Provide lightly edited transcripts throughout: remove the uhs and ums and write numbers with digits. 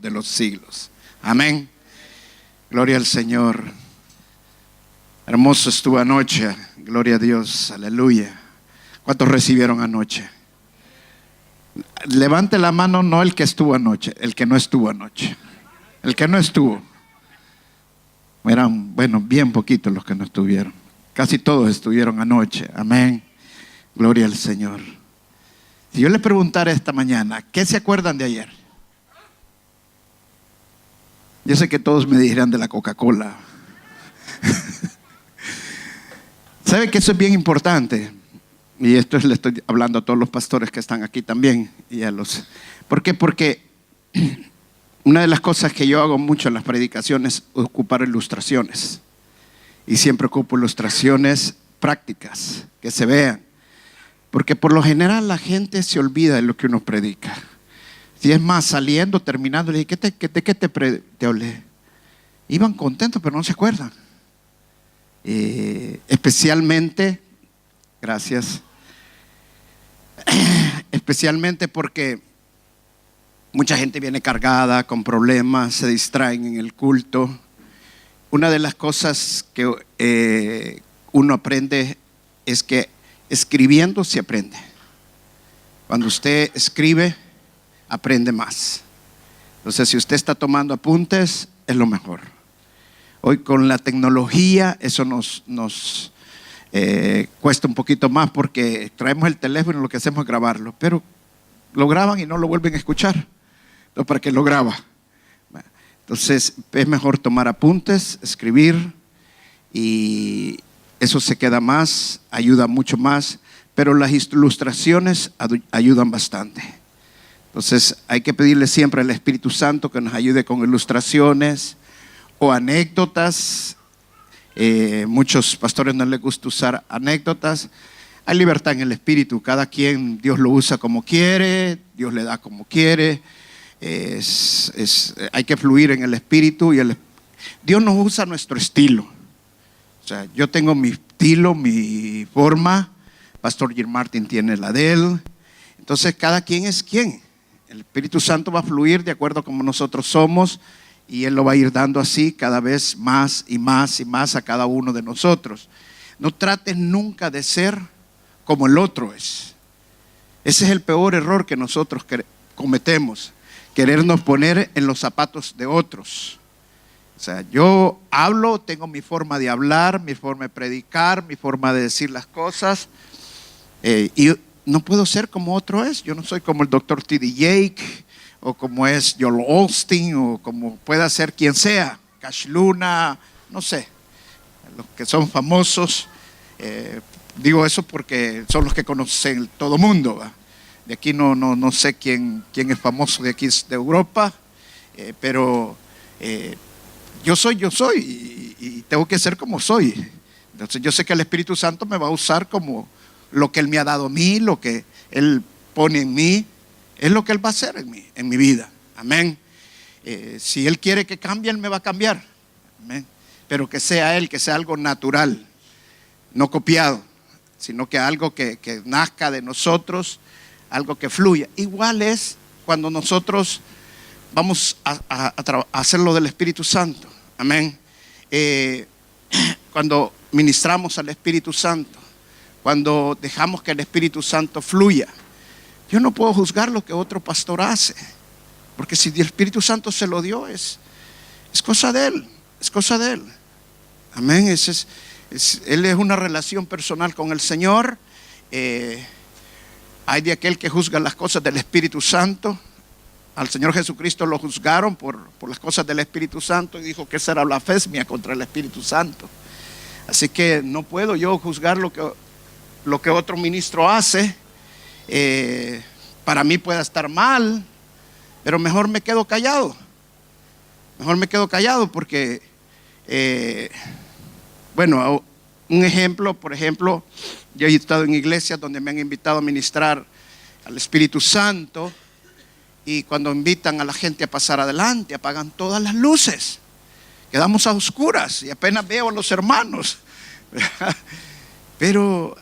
de los siglos. Amén. Gloria al Señor. Hermoso estuvo anoche. Gloria a Dios. Aleluya. ¿Cuántos recibieron anoche? Levante la mano, no el que estuvo anoche, el que no estuvo anoche. El que no estuvo. Eran, bueno, bien poquitos los que no estuvieron. Casi todos estuvieron anoche. Amén. Gloria al Señor. Si yo le preguntara esta mañana, ¿qué se acuerdan de ayer? Yo sé que todos me dirán de la Coca-Cola. ¿Sabe que eso es bien importante? Y esto le estoy hablando a todos los pastores que están aquí también. ¿Por qué? Porque una de las cosas que yo hago mucho en las predicaciones es ocupar ilustraciones. Y siempre ocupo ilustraciones prácticas, que se vean. Porque por lo general la gente se olvida de lo que uno predica. Si es más, saliendo, terminando, le dije, ¿de qué te hablé? Iban contentos, pero no se acuerdan. Especialmente, gracias, especialmente porque mucha gente viene cargada, con problemas, se distraen en el culto. Una de las cosas que uno aprende es que escribiendo se aprende. Cuando usted escribe, aprende más. Entonces, si usted está tomando apuntes, es lo mejor. Hoy con la tecnología eso nos cuesta un poquito más porque traemos el teléfono y lo que hacemos es grabarlo, pero lo graban y no lo vuelven a escuchar. Entonces, ¿para qué lo graba? Entonces es mejor tomar apuntes, escribir, y eso se queda más, ayuda mucho más, pero las ilustraciones ayudan bastante. Entonces hay que pedirle siempre al Espíritu Santo que nos ayude con ilustraciones o anécdotas. Muchos pastores no les gusta usar anécdotas. Hay libertad en el Espíritu, cada quien Dios lo usa como quiere, Dios le da como quiere. Hay que fluir en el Espíritu y Dios nos usa nuestro estilo. O sea, yo tengo mi estilo, mi forma, Pastor Jim Martin tiene la de él. Entonces cada quien es quien. El Espíritu Santo va a fluir de acuerdo a como nosotros somos, y Él lo va a ir dando así cada vez más y más y más a cada uno de nosotros. No trates nunca de ser como el otro es. Ese es el peor error que nosotros cometemos, querernos poner en los zapatos de otros. O sea, yo hablo, tengo mi forma de hablar, mi forma de predicar, mi forma de decir las cosas, y no puedo ser como otro es. Yo no soy como el Dr. T.D. Jake, o como es Joel Osteen, o como pueda ser quien sea, Cash Luna, no sé, los que son famosos. Digo eso porque son los que conocen todo mundo, ¿va? De aquí no sé quién es famoso de aquí de Europa, pero yo soy y tengo que ser como soy. Entonces yo sé que el Espíritu Santo me va a usar como lo que Él me ha dado a mí, lo que Él pone en mí, es lo que Él va a hacer en mi vida. Amén. Si Él quiere que cambie, Él me va a cambiar. Amén. Pero que sea Él, que sea algo natural, no copiado, sino que algo que nazca de nosotros, algo que fluya. Igual es cuando nosotros vamos a hacer lo del Espíritu Santo. Amén. Cuando ministramos al Espíritu Santo, cuando dejamos que el Espíritu Santo fluya, yo no puedo juzgar lo que otro pastor hace, porque si el Espíritu Santo se lo dio, es cosa de Él, es cosa de Él. Amén. Él es una relación personal con el Señor. Hay de aquel que juzga las cosas del Espíritu Santo. Al Señor Jesucristo lo juzgaron por las cosas del Espíritu Santo, y dijo que esa era blasfemia contra el Espíritu Santo. Así que no puedo yo juzgar lo que otro ministro hace. Para mí puede estar mal, pero mejor me quedo callado. Mejor me quedo callado porque, bueno, un ejemplo, por ejemplo, yo he estado en iglesias donde me han invitado a ministrar al Espíritu Santo, y cuando invitan a la gente a pasar adelante, apagan todas las luces. Quedamos a oscuras y apenas veo a los hermanos. Pero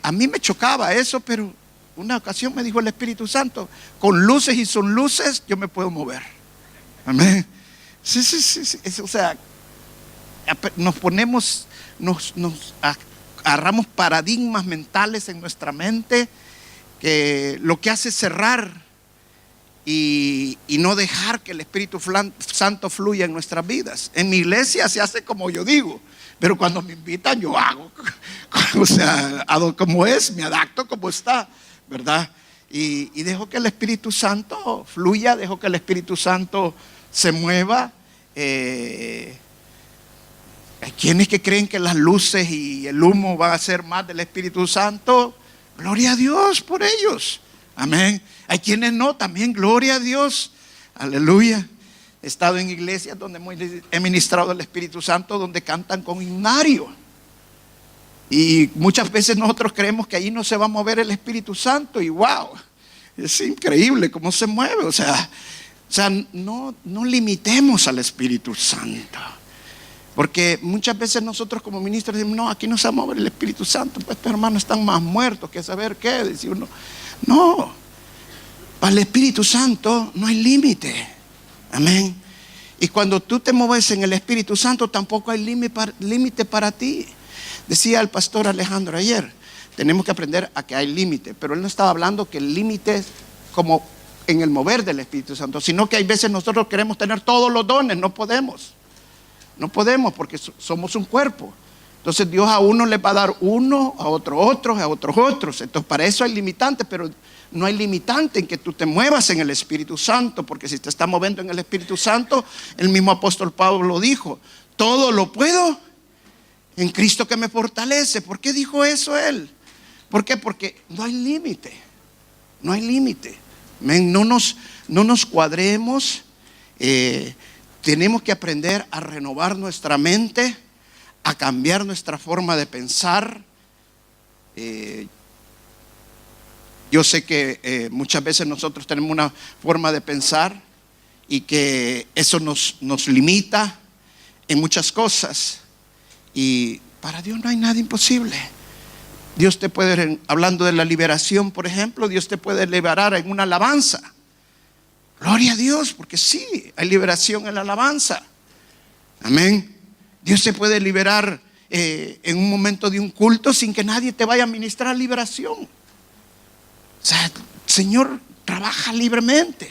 a mí me chocaba eso, pero una ocasión me dijo el Espíritu Santo, con luces y sin luces yo me puedo mover. Amén. Sí. O sea, nos ponemos, nos agarramos paradigmas mentales en nuestra mente que lo que hace es cerrar y no dejar que el Espíritu Santo fluya en nuestras vidas. En mi iglesia se hace como yo digo, pero cuando me invitan yo hago, o sea, hago como es, me adapto como está, ¿verdad? Y dejo que el Espíritu Santo fluya, dejo que el Espíritu Santo se mueva. Hay quienes que creen que las luces y el humo van a ser más del Espíritu Santo. Gloria a Dios por ellos. Amén. Hay quienes no, también gloria a Dios. Aleluya. He estado en iglesias donde he ministrado el Espíritu Santo, donde cantan con himnario. Y muchas veces nosotros creemos que ahí no se va a mover el Espíritu Santo. Y wow, es increíble cómo se mueve. O sea, no limitemos al Espíritu Santo. Porque muchas veces nosotros como ministros decimos, no, aquí no se va a mover el Espíritu Santo, pues estos hermanos están más muertos que saber qué. Dice uno, no, para el Espíritu Santo no hay límite. Amén. Y cuando tú te mueves en el Espíritu Santo, tampoco hay límite para ti. Decía el pastor Alejandro ayer, tenemos que aprender a que hay límite, pero él no estaba hablando que el límite es como en el mover del Espíritu Santo, sino que hay veces nosotros queremos tener todos los dones, no podemos. No podemos porque somos un cuerpo. Entonces Dios a uno le va a dar uno, a otro otros, a otros otros. Entonces para eso hay limitantes, pero no hay limitante en que tú te muevas en el Espíritu Santo, porque si te estás moviendo en el Espíritu Santo, el mismo apóstol Pablo lo dijo, todo lo puedo en Cristo que me fortalece. ¿Por qué dijo eso él? ¿Por qué? Porque no hay límite. No hay límite. No nos cuadremos. Tenemos que aprender a renovar nuestra mente, a cambiar nuestra forma de pensar. Yo sé que muchas veces nosotros tenemos una forma de pensar y que eso nos limita en muchas cosas. Y para Dios no hay nada imposible. Dios te puede, hablando de la liberación, por ejemplo, Dios te puede liberar en una alabanza. Gloria a Dios, porque sí, hay liberación en la alabanza. Amén. Dios te puede liberar en un momento de un culto sin que nadie te vaya a ministrar liberación. O sea, el Señor trabaja libremente.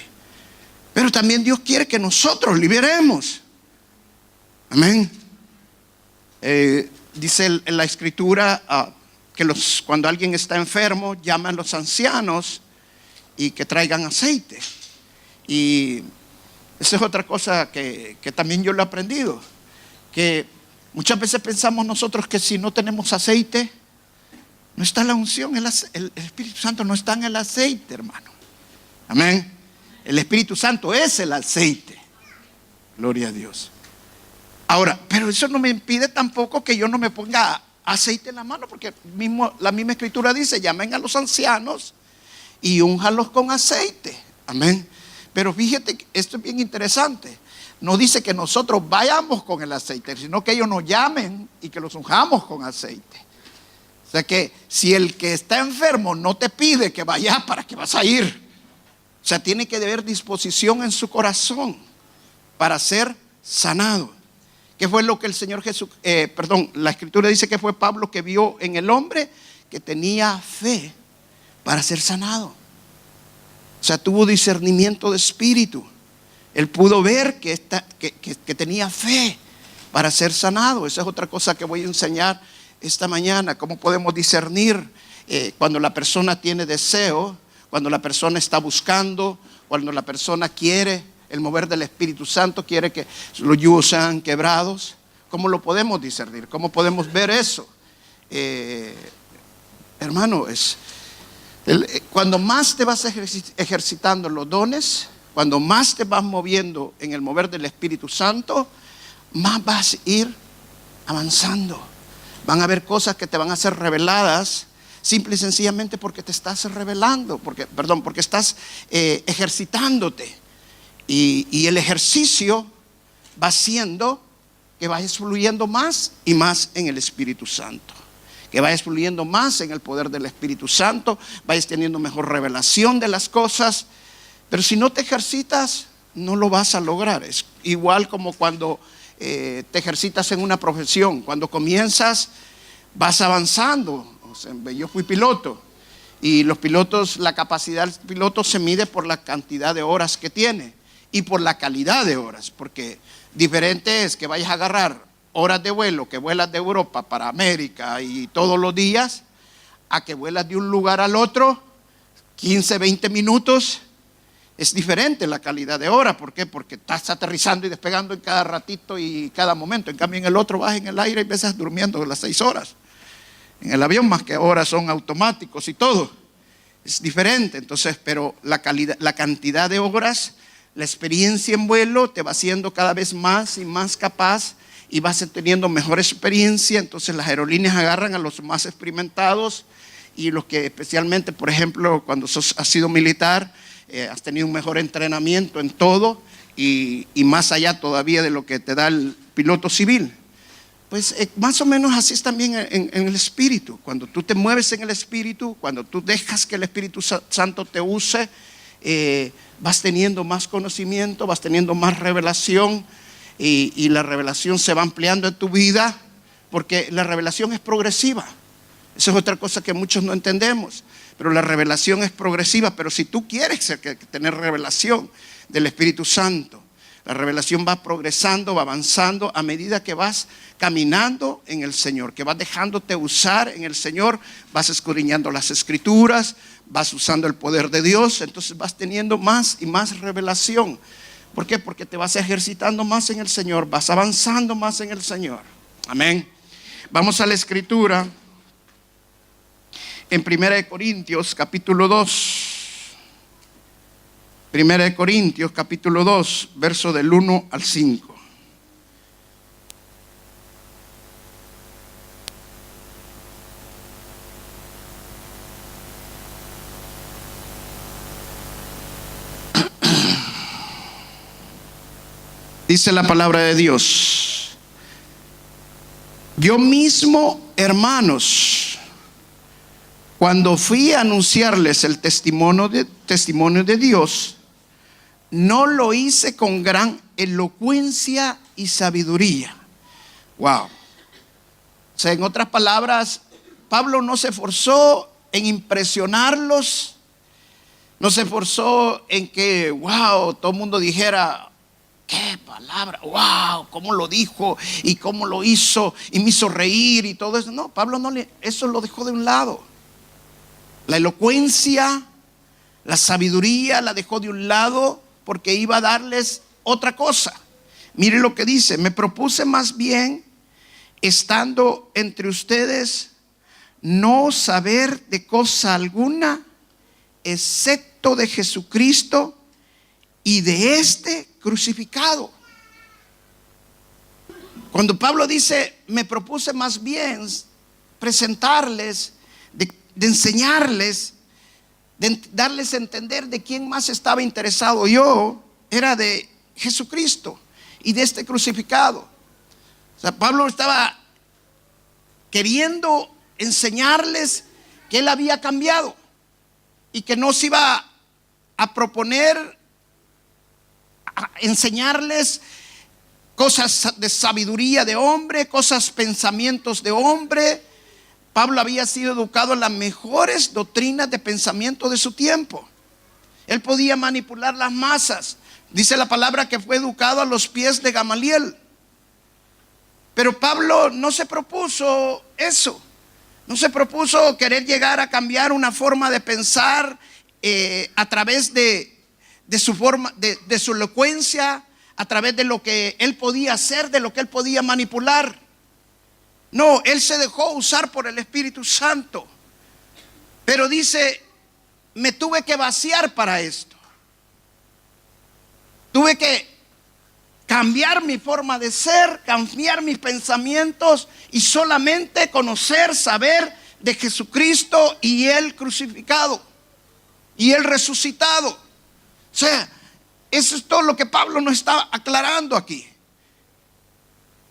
Pero también Dios quiere que nosotros liberemos. Amén. Dice en la Escritura que cuando alguien está enfermo, llaman a los ancianos y que traigan aceite. Y esa es otra cosa que también yo lo he aprendido, que muchas veces pensamos nosotros que si no tenemos aceite, no está la unción, el Espíritu Santo no está en el aceite, hermano. Amén. El Espíritu Santo es el aceite. Gloria a Dios. Ahora, pero eso no me impide tampoco que yo no me ponga aceite en la mano, porque la misma Escritura dice, llamen a los ancianos y únjalos con aceite. Amén. Pero fíjate, esto es bien interesante. No dice que nosotros vayamos con el aceite, sino que ellos nos llamen y que los unjamos con aceite. O sea que si el que está enfermo no te pide que vayas, ¿para qué vas a ir? O sea, tiene que haber disposición en su corazón para ser sanado. ¿Qué fue lo que el Señor Jesús, la Escritura dice que fue Pablo que vio en el hombre que tenía fe para ser sanado? O sea, tuvo discernimiento de espíritu. Él pudo ver que tenía fe para ser sanado. Esa es otra cosa que voy a enseñar esta mañana. Cómo podemos discernir cuando la persona tiene deseo, cuando la persona está buscando, cuando la persona quiere el mover del Espíritu Santo, quiere que los yugos sean quebrados. ¿Cómo lo podemos discernir? ¿Cómo podemos ver eso? Hermano, cuando más te vas ejercitando los dones, cuando más te vas moviendo en el mover del Espíritu Santo, más vas a ir avanzando. Van a haber cosas que te van a ser reveladas simple y sencillamente porque te estás revelando, porque estás ejercitándote. Y el ejercicio va haciendo que vayas fluyendo más y más en el Espíritu Santo. Que vayas fluyendo más en el poder del Espíritu Santo, vayas teniendo mejor revelación de las cosas. Pero si no te ejercitas, no lo vas a lograr. Es igual como cuando te ejercitas en una profesión. Cuando comienzas, vas avanzando. O sea, yo fui piloto y los pilotos, la capacidad del piloto se mide por la cantidad de horas que tiene y por la calidad de horas, porque diferente es que vayas a agarrar horas de vuelo, que vuelas de Europa para América y todos los días, a que vuelas de un lugar al otro 15, 20 minutos. Es diferente la calidad de hora. ¿Por qué? Porque estás aterrizando y despegando en cada ratito y cada momento. En cambio, en el otro vas en el aire y veces durmiendo las 6 horas. En el avión más que horas son automáticos y todo. Es diferente. Entonces, pero la calidad, la cantidad de horas, la experiencia en vuelo te va haciendo cada vez más y más capaz y vas teniendo mejor experiencia. Entonces las aerolíneas agarran a los más experimentados y los que especialmente, por ejemplo, cuando has sido militar, has tenido un mejor entrenamiento en todo y más allá todavía de lo que te da el piloto civil. Pues más o menos así es también en el Espíritu. Cuando tú te mueves en el Espíritu, cuando tú dejas que el Espíritu Santo te use, vas teniendo más conocimiento, vas teniendo más revelación y la revelación se va ampliando en tu vida, porque la revelación es progresiva. Esa es otra cosa que muchos no entendemos. Pero la revelación es progresiva. Pero si tú quieres tener revelación del Espíritu Santo, la revelación va progresando, va avanzando a medida que vas caminando en el Señor, que vas dejándote usar en el Señor, vas escudriñando las Escrituras, vas usando el poder de Dios. Entonces vas teniendo más y más revelación. ¿Por qué? Porque te vas ejercitando más en el Señor, vas avanzando más en el Señor. Amén. Vamos a la Escritura. En 1 Corintios capítulo 2, 1 Corintios capítulo 2, verso del 1 al 5. Dice la palabra de Dios: yo mismo, hermanos, cuando fui a anunciarles el testimonio de Dios, no lo hice con gran elocuencia y sabiduría. Wow. O sea, en otras palabras, Pablo no se esforzó en impresionarlos, no se esforzó en que, wow, todo el mundo dijera, qué palabra, wow, cómo lo dijo y cómo lo hizo y me hizo reír y todo eso. No, Pablo eso lo dejó de un lado. La elocuencia, la sabiduría la dejó de un lado porque iba a darles otra cosa. Mire lo que dice: me propuse más bien, estando entre ustedes, no saber de cosa alguna, excepto de Jesucristo y de este crucificado. Cuando Pablo dice, me propuse más bien presentarles, de enseñarles, de darles a entender de quién más estaba interesado yo, era de Jesucristo y de este crucificado. O sea, Pablo estaba queriendo enseñarles que él había cambiado y que no se iba a proponer a enseñarles cosas de sabiduría de hombre, pensamientos de hombre. Pablo había sido educado en las mejores doctrinas de pensamiento de su tiempo. Él podía manipular las masas. Dice la palabra que fue educado a los pies de Gamaliel. Pero Pablo no se propuso eso. No se propuso querer llegar a cambiar una forma de pensar a través de su forma, de su elocuencia, a través de lo que él podía hacer, de lo que él podía manipular. No, él se dejó usar por el Espíritu Santo. Pero dice, me tuve que vaciar para esto. Tuve que cambiar mi forma de ser, cambiar mis pensamientos y solamente conocer, saber de Jesucristo y Él crucificado y Él resucitado. O sea, eso es todo lo que Pablo nos está aclarando aquí.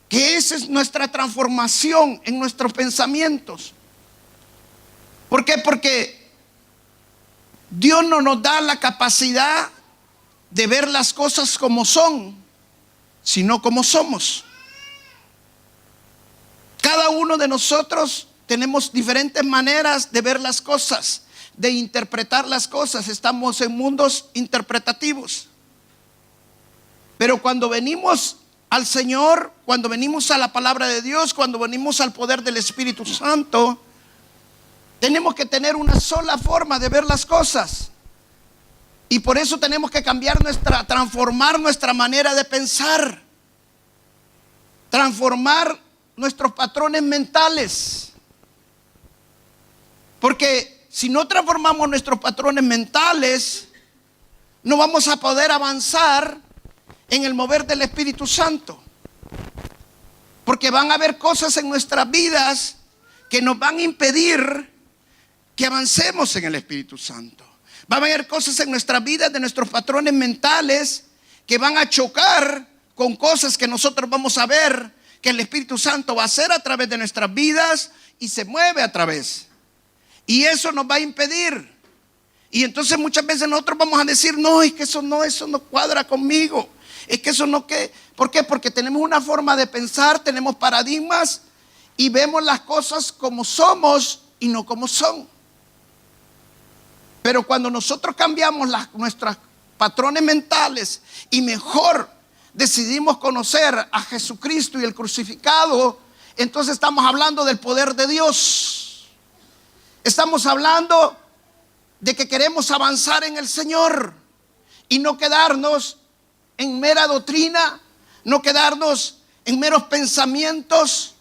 Que esa es nuestra transformación en nuestros pensamientos. ¿Por qué? Porque Dios no nos da la capacidad de ver las cosas como son, sino como somos. Cada uno de nosotros tenemos diferentes maneras de ver las cosas, de interpretar las cosas. Estamos en mundos interpretativos. Pero cuando venimos al Señor, cuando venimos a la palabra de Dios, cuando venimos al poder del Espíritu Santo, tenemos que tener una sola forma de ver las cosas. Y por eso tenemos que transformar nuestra manera de pensar, transformar nuestros patrones mentales. Porque si no transformamos nuestros patrones mentales, no vamos a poder avanzar en el mover del Espíritu Santo. Porque van a haber cosas en nuestras vidas que nos van a impedir que avancemos en el Espíritu Santo. Van a haber cosas en nuestras vidas, de nuestros patrones mentales, que van a chocar con cosas que nosotros vamos a ver que el Espíritu Santo va a hacer a través de nuestras vidas y se mueve a través. Y eso nos va a impedir. Y entonces muchas veces nosotros vamos a decir, no, es que eso no cuadra conmigo. Es que eso no, ¿por qué? Porque tenemos una forma de pensar, tenemos paradigmas y vemos las cosas como somos y no como son. Pero cuando nosotros cambiamos nuestros patrones mentales y mejor decidimos conocer a Jesucristo y el crucificado, entonces estamos hablando del poder de Dios. Estamos hablando de que queremos avanzar en el Señor y no quedarnos en mera doctrina, no quedarnos en meros pensamientos,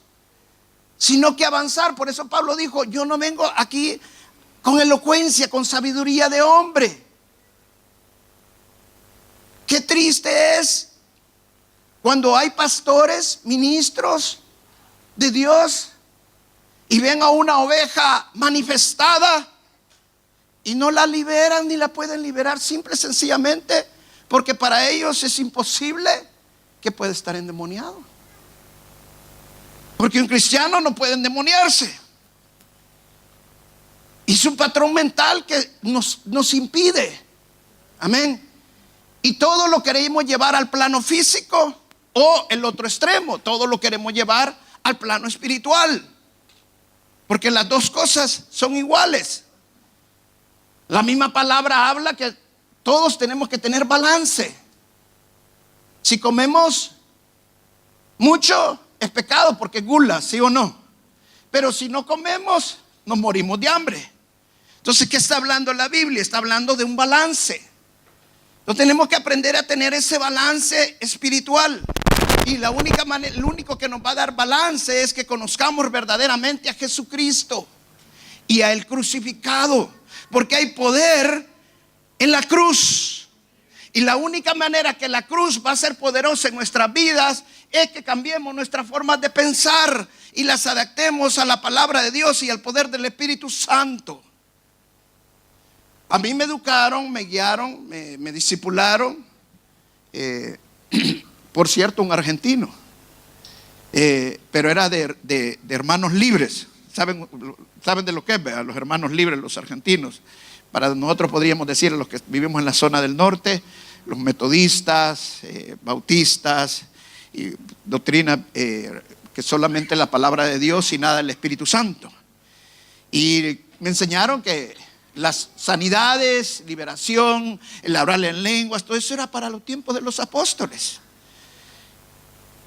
sino que avanzar. Por eso Pablo dijo, yo no vengo aquí con elocuencia, con sabiduría de hombre. Qué triste es cuando hay pastores, ministros de Dios y ven a una oveja manifestada y no la liberan ni la pueden liberar, simple y sencillamente porque para ellos es imposible que pueda estar endemoniado. Porque un cristiano no puede endemoniarse. Es un patrón mental que nos impide. Amén. Y todo lo queremos llevar al plano físico o el otro extremo. Todo lo queremos llevar al plano espiritual. Porque las dos cosas son iguales. La misma palabra habla que todos tenemos que tener balance. Si comemos mucho es pecado porque es gula, ¿sí o no? Pero si no comemos, nos morimos de hambre. Entonces, ¿qué está hablando la Biblia? Está hablando de un balance. Entonces tenemos que aprender a tener ese balance espiritual. Y la única manera, lo único que nos va a dar balance es que conozcamos verdaderamente a Jesucristo y a Él crucificado. Porque hay poder en la cruz. Y la única manera que la cruz va a ser poderosa en nuestras vidas es que cambiemos nuestras formas de pensar y las adaptemos a la palabra de Dios y al poder del Espíritu Santo. A mí me educaron, me guiaron, me discipularon. Por cierto, un argentino. Pero era de hermanos libres. ¿Saben de lo que es? Los hermanos libres, los argentinos. Para nosotros podríamos decir, los que vivimos en la zona del norte, los metodistas, bautistas, y doctrina que solamente la palabra de Dios y nada del Espíritu Santo. Y me enseñaron que las sanidades, liberación, el hablar en lenguas, todo eso era para los tiempos de los apóstoles.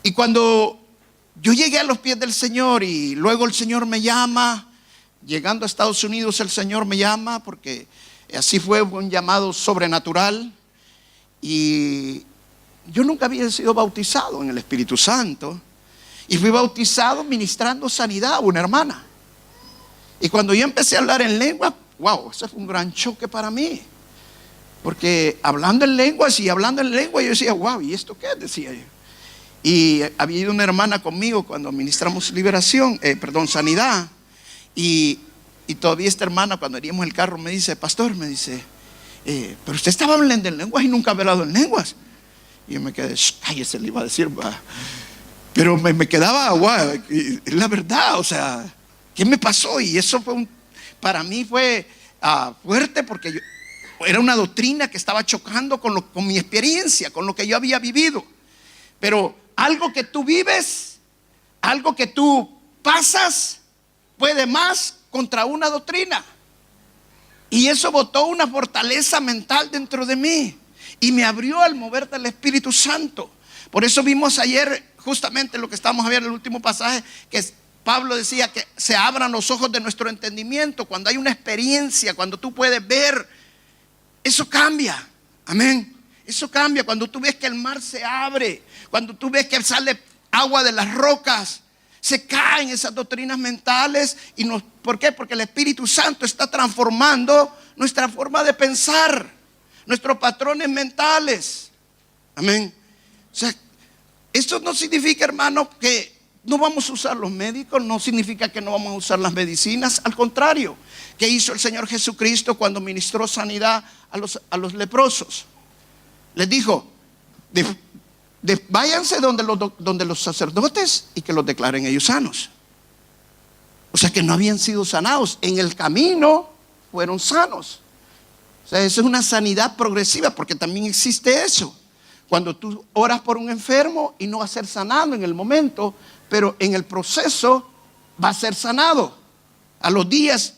Y cuando yo llegué a los pies del Señor y luego el Señor me llama, llegando a Estados Unidos el Señor me llama, porque así fue un llamado sobrenatural. Y yo nunca había sido bautizado en el Espíritu Santo. Y fui bautizado ministrando sanidad a una hermana. Y cuando yo empecé a hablar en lengua, wow, eso fue un gran choque para mí. Porque hablando en lenguas yo decía, wow, ¿y esto qué? Decía yo. Y había ido una hermana conmigo cuando ministramos sanidad. Y todavía esta hermana, cuando iríamos en el carro, me dice, pastor, pero usted estaba hablando en lenguas y nunca había hablado en lenguas. Y yo me quedé, cállese, le iba a decir, va. Pero me quedaba, guau, es la verdad, o sea, ¿qué me pasó? Y eso para mí fue fuerte, porque era una doctrina que estaba chocando con mi experiencia, con lo que yo había vivido. Pero algo que tú vives, algo que tú pasas, puede más contra una doctrina. Y eso botó una fortaleza mental dentro de mí y me abrió al mover del Espíritu Santo. Por eso vimos ayer justamente lo que estamos viendo en el último pasaje, que Pablo decía que se abran los ojos de nuestro entendimiento. Cuando hay una experiencia, cuando tú puedes ver, eso cambia. Amén. Eso cambia cuando tú ves que el mar se abre, cuando tú ves que sale agua de las rocas. Se caen esas doctrinas mentales. ¿Por qué? Porque el Espíritu Santo está transformando nuestra forma de pensar, nuestros patrones mentales. Amén. O sea, esto no significa, hermano, que no vamos a usar los médicos, no significa que no vamos a usar las medicinas. Al contrario, ¿qué hizo el Señor Jesucristo cuando ministró sanidad a los leprosos? Les dijo: váyanse donde los sacerdotes y que los declaren ellos sanos. O sea que no habían sido sanados. En el camino fueron sanos. O sea, eso es una sanidad progresiva, porque también existe eso. Cuando tú oras por un enfermo y no va a ser sanado en el momento, pero en el proceso va a ser sanado. A los días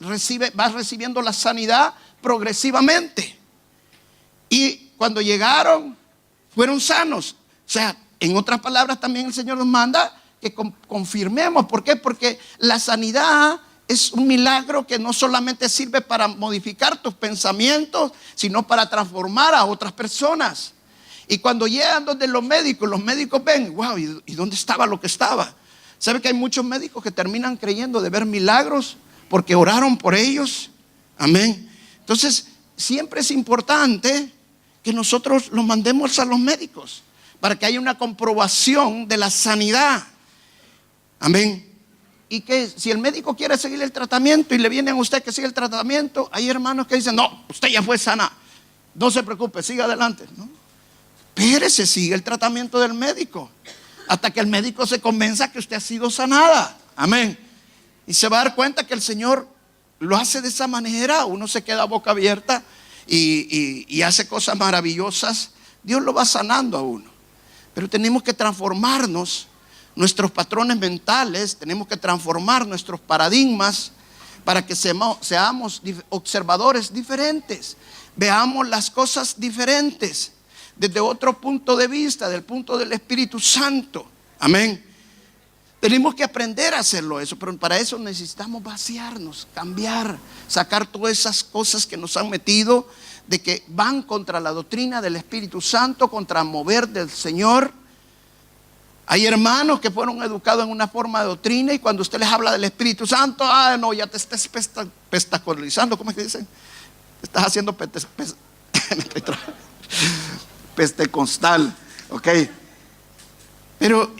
vas recibiendo la sanidad progresivamente. Y cuando llegaron, fueron sanos. O sea, en otras palabras, también el Señor nos manda que confirmemos. ¿Por qué? Porque la sanidad es un milagro que no solamente sirve para modificar tus pensamientos, sino para transformar a otras personas. Y cuando llegan donde los médicos ven: wow, ¿y dónde estaba lo que estaba? ¿Sabe que hay muchos médicos que terminan creyendo de ver milagros porque oraron por ellos? Amén. Entonces, siempre es importante que nosotros los mandemos a los médicos para que haya una comprobación de la sanidad. Amén. Y que si el médico quiere seguir el tratamiento y le viene a usted que siga el tratamiento, hay hermanos que dicen: no, usted ya fue sana, no se preocupe, siga adelante. No, espérese, sigue el tratamiento del médico hasta que el médico se convenza que usted ha sido sanada. Amén. Y se va a dar cuenta que el Señor lo hace de esa manera. Uno se queda boca abierta y hace cosas maravillosas. Dios lo va sanando a uno. Pero tenemos que transformarnos, nuestros patrones mentales, tenemos que transformar nuestros paradigmas para que seamos observadores diferentes. Veamos las cosas diferentes, desde otro punto de vista, del punto del Espíritu Santo. Amén. Tenemos que aprender a hacerlo eso, pero para eso necesitamos vaciarnos, cambiar, sacar todas esas cosas que nos han metido, de que van contra la doctrina del Espíritu Santo, contra el mover del Señor. Hay hermanos que fueron educados en una forma de doctrina, y cuando usted les habla del Espíritu Santo, no, ya te estás pestacolizando. ¿Cómo es que dicen? Estás haciendo pentecostal, ok. Pero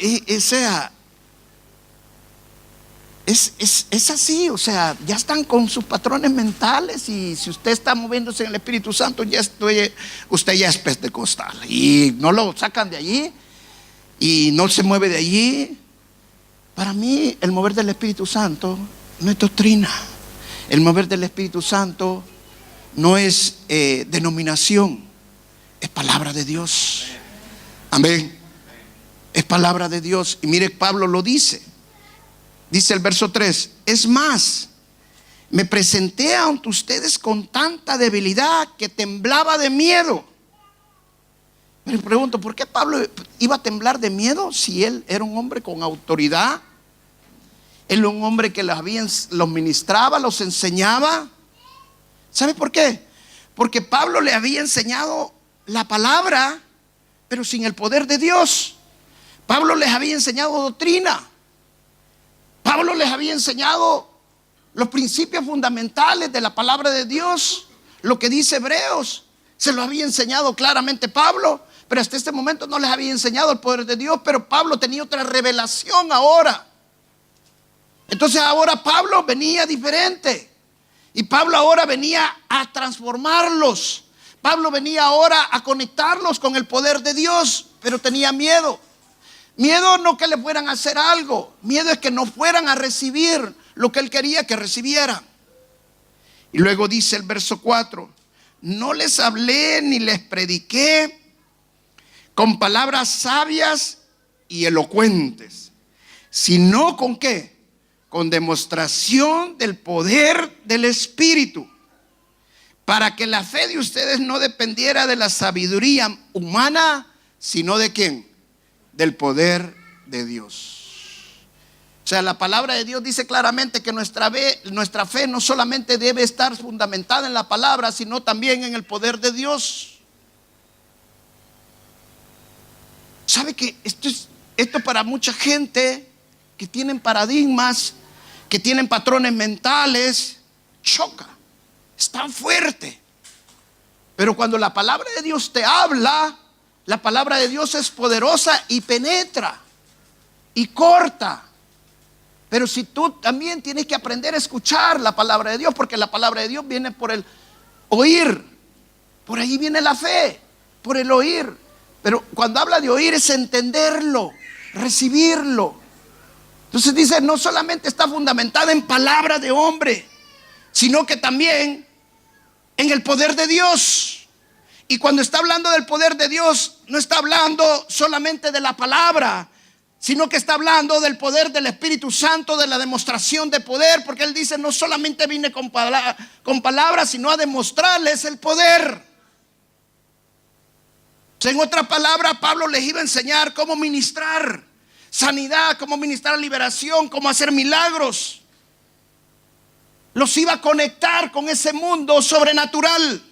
es así, o sea, ya están con sus patrones mentales, y si usted está moviéndose en el Espíritu Santo, usted ya es pentecostal, y no lo sacan de allí y no se mueve de allí. Para mí, el mover del Espíritu Santo no es doctrina. El mover del Espíritu Santo no es denominación, es palabra de Dios. Amén. Es palabra de Dios. Y mire, Pablo lo dice. Dice el verso 3: es más, me presenté ante ustedes con tanta debilidad que temblaba de miedo. Me pregunto, ¿por qué Pablo iba a temblar de miedo si él era un hombre con autoridad? Él era un hombre que los ministraba, los enseñaba. ¿Sabe por qué? Porque Pablo le había enseñado la palabra, pero sin el poder de Dios. Pablo les había enseñado doctrina. Pablo les había enseñado los principios fundamentales de la palabra de Dios. Lo que dice Hebreos, se lo había enseñado claramente Pablo, pero hasta este momento no les había enseñado el poder de Dios. Pero Pablo tenía otra revelación ahora. Entonces ahora Pablo venía diferente, y Pablo ahora venía a transformarlos. Pablo venía ahora a conectarlos con el poder de Dios, pero tenía miedo. Miedo no que le fueran a hacer algo, miedo es que no fueran a recibir lo que él quería que recibieran. Y luego dice el verso 4: no les hablé ni les prediqué con palabras sabias y elocuentes, sino ¿con qué? Con demostración del poder del Espíritu, para que la fe de ustedes no dependiera de la sabiduría humana, sino ¿de quién? Del poder de Dios. O sea, la palabra de Dios dice claramente que nuestra fe no solamente debe estar fundamentada en la palabra, sino también en el poder de Dios. ¿Sabe que esto para mucha gente que tienen paradigmas, que tienen patrones mentales, choca? Es tan fuerte. Pero cuando la palabra de Dios te habla, la palabra de Dios es poderosa y penetra y corta. Pero si tú también tienes que aprender a escuchar la palabra de Dios, porque la palabra de Dios viene por el oír. Por ahí viene la fe, por el oír. Pero cuando habla de oír es entenderlo, recibirlo. Entonces dice, no solamente está fundamentada en palabra de hombre, sino que también en el poder de Dios. Y cuando está hablando del poder de Dios, no está hablando solamente de la palabra, sino que está hablando del poder del Espíritu Santo, de la demostración de poder, porque Él dice, no solamente vine con palabras, sino a demostrarles el poder. O sea, en otra palabra, Pablo les iba a enseñar cómo ministrar sanidad, cómo ministrar liberación, cómo hacer milagros. Los iba a conectar con ese mundo sobrenatural.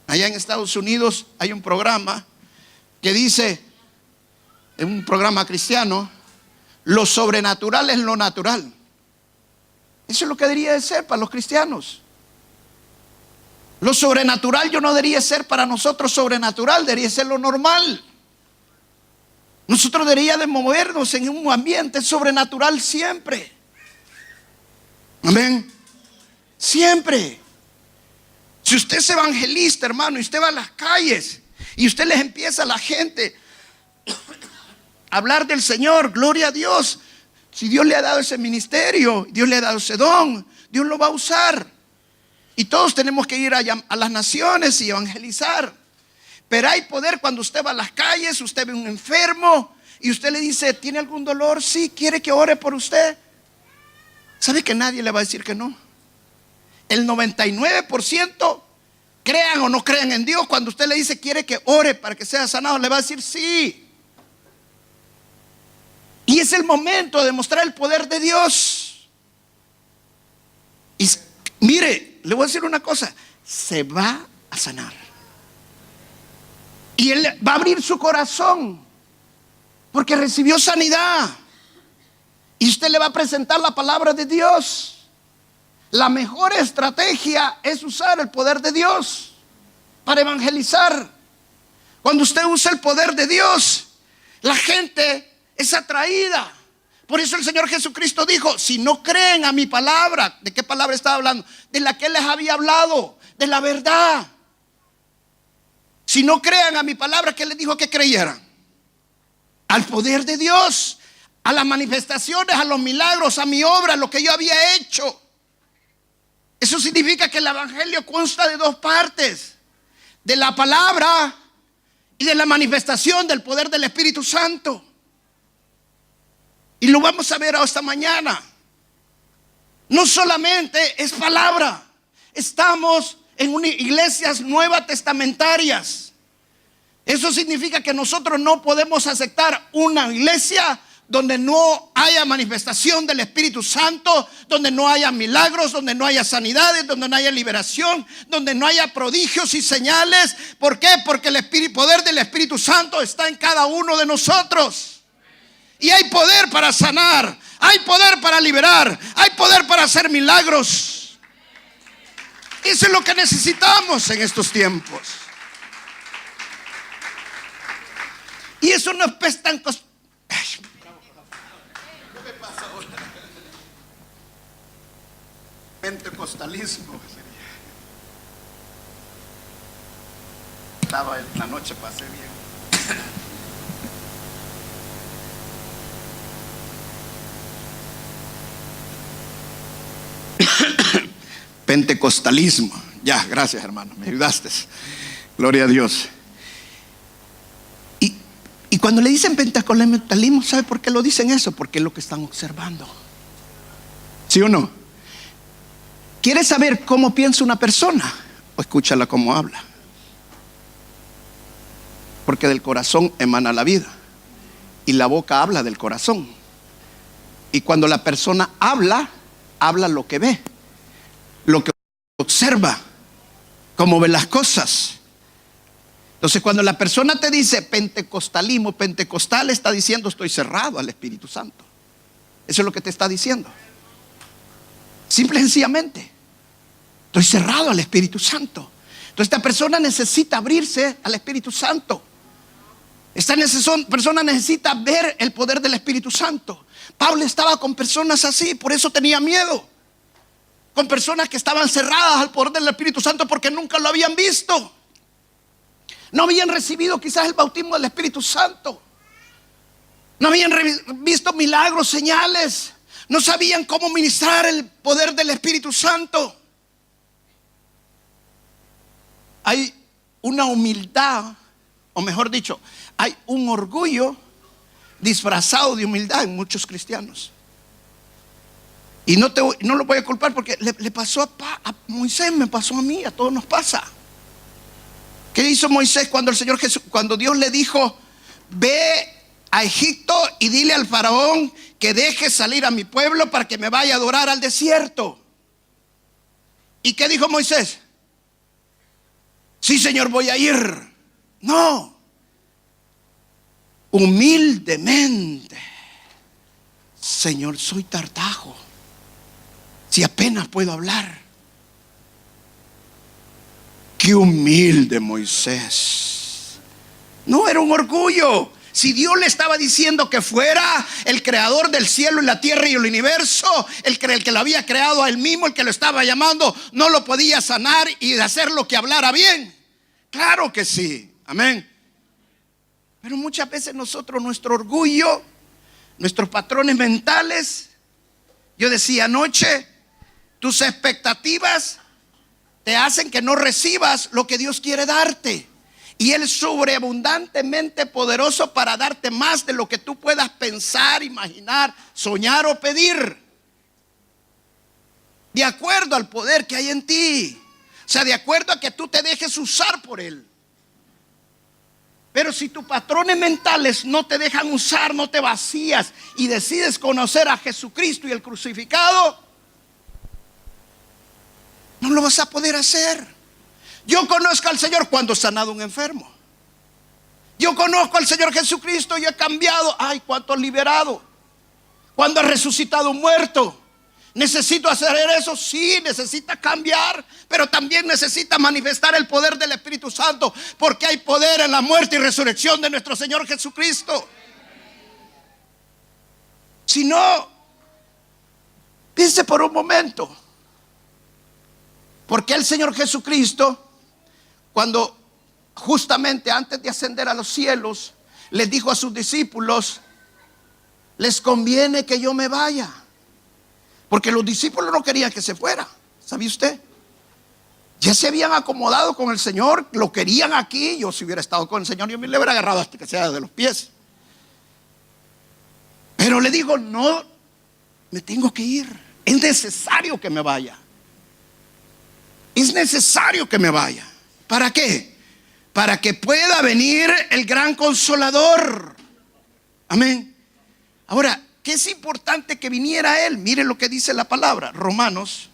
Allá en Estados Unidos hay un programa que dice, en un programa cristiano, lo sobrenatural es lo natural. Eso es lo que debería de ser para los cristianos. Lo sobrenatural yo no debería ser para nosotros sobrenatural, debería ser lo normal. Nosotros deberíamos de movernos en un ambiente sobrenatural siempre. Amén. Siempre. Si usted es evangelista, hermano, y usted va a las calles y usted les empieza a la gente a hablar del Señor, gloria a Dios. Si Dios le ha dado ese ministerio, Dios le ha dado ese don, Dios lo va a usar. Y todos tenemos que ir a las naciones y evangelizar. Pero hay poder cuando usted va a las calles, usted ve un enfermo y usted le dice, ¿tiene algún dolor? Sí, ¿quiere que ore por usted? ¿Sabe que nadie le va a decir que no? El 99%, crean o no crean en Dios, cuando usted le dice quiere que ore para que sea sanado, le va a decir sí. Y es el momento de demostrar el poder de Dios. Y mire, le voy a decir una cosa, se va a sanar. Y Él va a abrir su corazón porque recibió sanidad. Y usted le va a presentar la palabra de Dios. La mejor estrategia es usar el poder de Dios para evangelizar. Cuando usted usa el poder de Dios, la gente es atraída. Por eso el Señor Jesucristo dijo, si no creen a mi palabra, ¿de qué palabra estaba hablando? De la que Él les había hablado, de la verdad. Si no crean a mi palabra, ¿qué les dijo que creyeran? Al poder de Dios, a las manifestaciones, a los milagros, a mi obra, a lo que yo había hecho. Eso significa que el evangelio consta de dos partes: de la palabra y de la manifestación del poder del Espíritu Santo. Y lo vamos a ver esta mañana. No solamente es palabra. Estamos en iglesias nuevas testamentarias. Eso significa que nosotros no podemos aceptar una iglesia donde no haya manifestación del Espíritu Santo, donde no haya milagros, donde no haya sanidades, donde no haya liberación, donde no haya prodigios y señales. ¿Por qué? Porque el poder del Espíritu Santo está en cada uno de nosotros. Y hay poder para sanar, hay poder para liberar, hay poder para hacer milagros. Eso es lo que necesitamos en estos tiempos. Y eso no es tan pentecostalismo. Estaba en la noche, pasé bien. Pentecostalismo. Ya, gracias hermano, me ayudaste. Gloria a Dios. Y cuando le dicen pentecostalismo, ¿sabe por qué lo dicen eso? Porque es lo que están observando. ¿Sí o no? ¿Quieres saber cómo piensa una persona? O escúchala cómo habla. Porque del corazón emana la vida. Y la boca habla del corazón. Y cuando la persona habla, habla lo que ve, lo que observa, cómo ve las cosas. Entonces cuando la persona te dice pentecostalismo, pentecostal, está diciendo estoy cerrado al Espíritu Santo. Eso es lo que te está diciendo. Simple y sencillamente, estoy cerrado al Espíritu Santo. Entonces esta persona necesita abrirse al Espíritu Santo. Esta persona necesita ver el poder del Espíritu Santo. Pablo estaba con personas así, por eso tenía miedo. Con personas que estaban cerradas al poder del Espíritu Santo porque nunca lo habían visto. No habían recibido quizás el bautismo del Espíritu Santo. No habían visto milagros, señales. No sabían cómo ministrar el poder del Espíritu Santo. Hay una humildad, o mejor dicho, hay un orgullo disfrazado de humildad en muchos cristianos. Y no lo voy a culpar porque le pasó a Moisés, me pasó a mí, a todos nos pasa. ¿Qué hizo Moisés cuando el Señor Jesús, cuando Dios le dijo, ve a Egipto y dile al faraón que deje salir a mi pueblo para que me vaya a adorar al desierto? ¿Y qué dijo Moisés? Sí, Señor, voy a ir. No. Humildemente, Señor, soy tartajo, si apenas puedo hablar. Qué humilde Moisés. No era un orgullo. Si Dios le estaba diciendo que fuera el creador del cielo y la tierra y el universo, el que lo había creado a él mismo, el que lo estaba llamando, no lo podía sanar y hacer lo que hablara bien. Claro que sí. Amén. Pero muchas veces nosotros, nuestro orgullo, nuestros patrones mentales, yo decía anoche, tus expectativas te hacen que no recibas lo que Dios quiere darte. Y Él es sobreabundantemente poderoso para darte más de lo que tú puedas pensar, imaginar, soñar o pedir. De acuerdo al poder que hay en ti. O sea, de acuerdo a que tú te dejes usar por Él. Pero si tus patrones mentales no te dejan usar, no te vacías y decides conocer a Jesucristo y el crucificado, no lo vas a poder hacer. Yo conozco al Señor cuando he sanado a un enfermo. Yo conozco al Señor Jesucristo y he cambiado. Ay, cuánto he liberado. Cuando he resucitado un muerto. ¿Necesito hacer eso? Sí, necesita cambiar, pero también necesita manifestar el poder del Espíritu Santo, porque hay poder en la muerte y resurrección de nuestro Señor Jesucristo. Si no, piense por un momento, porque el Señor Jesucristo, cuando justamente antes de ascender a los cielos, les dijo a sus discípulos, les conviene que yo me vaya. Porque los discípulos no querían que se fuera. ¿Sabía usted? Ya se habían acomodado con el Señor. Lo querían aquí. Yo si hubiera estado con el Señor, yo me le hubiera agarrado hasta que sea de los pies. Pero le digo, no, me tengo que ir. Es necesario que me vaya. Es necesario que me vaya. ¿Para qué? Para que pueda venir el gran Consolador. Amén. Ahora, ¿qué es importante que viniera Él? Mire lo que dice la palabra, Romanos.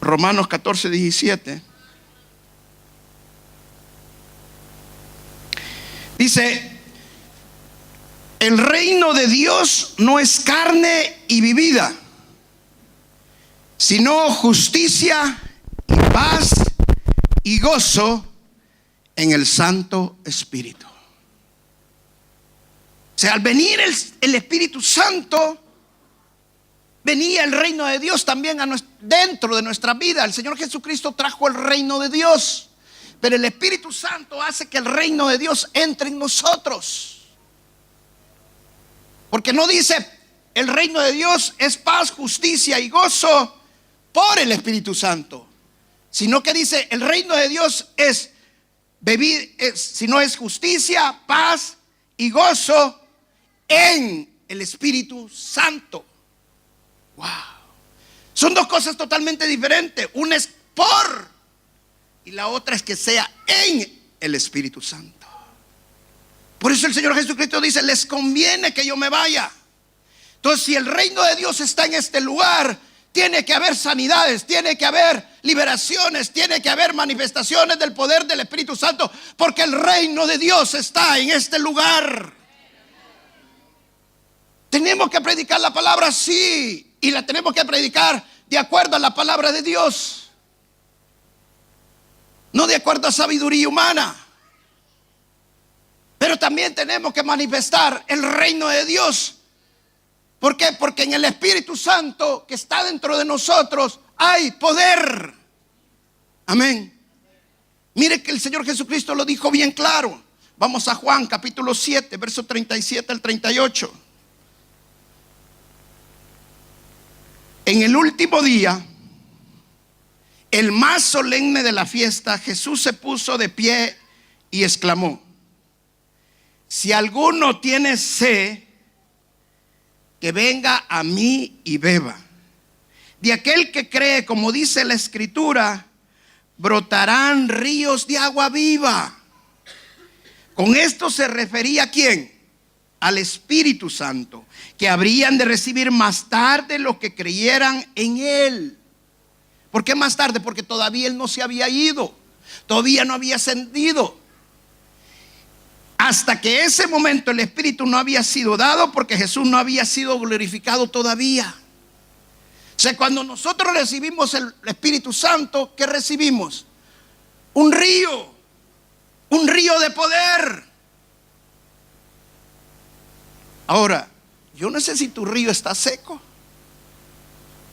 Romanos 14, 17. Dice, el reino de Dios no es carne y bebida, sino justicia y paz y gozo en el Santo Espíritu. O sea, al venir el Espíritu Santo, venía el reino de Dios también dentro de nuestra vida. El Señor Jesucristo trajo el reino de Dios, pero el Espíritu Santo hace que el reino de Dios entre en nosotros. Porque no dice el reino de Dios es paz, justicia y gozo por el Espíritu Santo, sino que dice el reino de Dios es sino es justicia, paz y gozo en el Espíritu Santo. Wow. Son dos cosas totalmente diferentes. Una es por y la otra es que sea en el Espíritu Santo. Por eso el Señor Jesucristo dice, les conviene que yo me vaya. Entonces, si el reino de Dios está en este lugar, tiene que haber sanidades, tiene que haber liberaciones, tiene que haber manifestaciones del poder del Espíritu Santo, porque el reino de Dios está en este lugar. Tenemos que predicar la palabra, sí, y la tenemos que predicar de acuerdo a la palabra de Dios, no de acuerdo a sabiduría humana. Pero también tenemos que manifestar el reino de Dios. ¿Por qué? Porque en el Espíritu Santo que está dentro de nosotros hay poder. Amén. Mire que el Señor Jesucristo lo dijo bien claro. Vamos a Juan capítulo 7, verso 37 al 38. En el último día, el más solemne de la fiesta, Jesús se puso de pie y exclamó: si alguno tiene sed, que venga a mí y beba. De aquel que cree, como dice la Escritura, brotarán ríos de agua viva. Con esto se refería ¿a quién? Al Espíritu Santo, que habrían de recibir más tarde los que creyeran en Él. ¿Por qué más tarde? Porque todavía Él no se había ido, todavía no había ascendido. Hasta que ese momento el Espíritu no había sido dado, porque Jesús no había sido glorificado todavía. O sea, cuando nosotros recibimos el Espíritu Santo, ¿qué recibimos? Un río de poder. Ahora, yo no sé si tu río está seco